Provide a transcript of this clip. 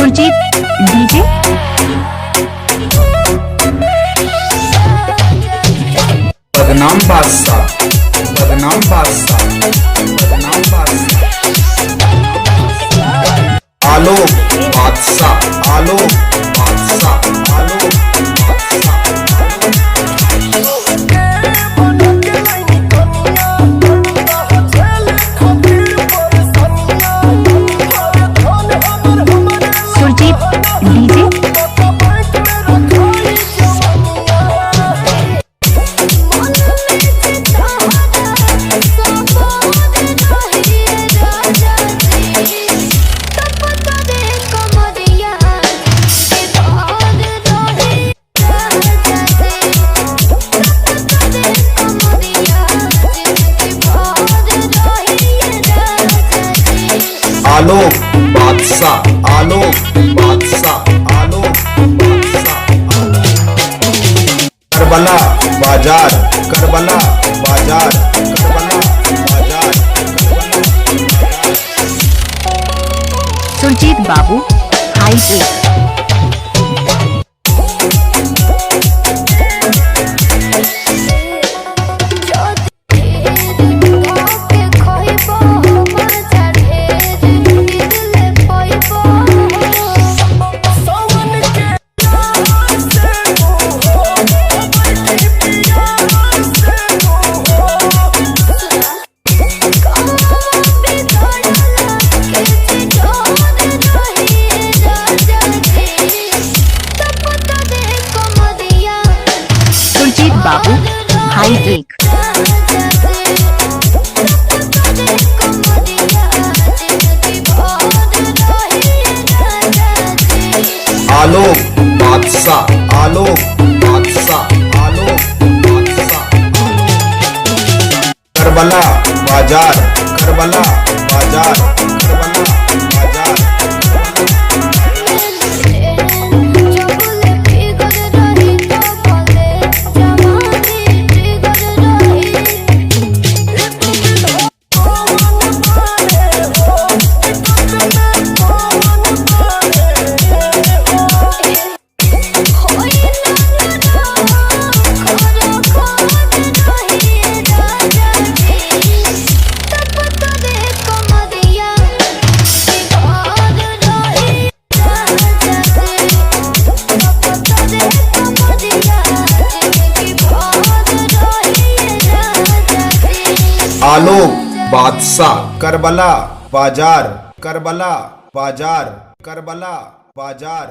Surjit DJ. बदनाम बादशाह, बदनाम बादशाह, बदनाम बादशाह। आलोक बादशाह, आलोक बादशाह, आलोक बादशाह। सुरजीत डीजे। आलोक बादशाह, आलोक बादशाह, आलोक बादशाह। करबला बाजार, करबला बाजार, करबला बाजार। सुरजीत बाबू हाई टेक। सुरजीत बाबू हाई टेक। आलोक बादशाह, आलोक बादशाह, आलोक बादशाह। करबला बाजार, करबला बाजार, करबला बाजार। आलोक बादशाह, करबला बाजार, करबला बाजार, करबला बाजार।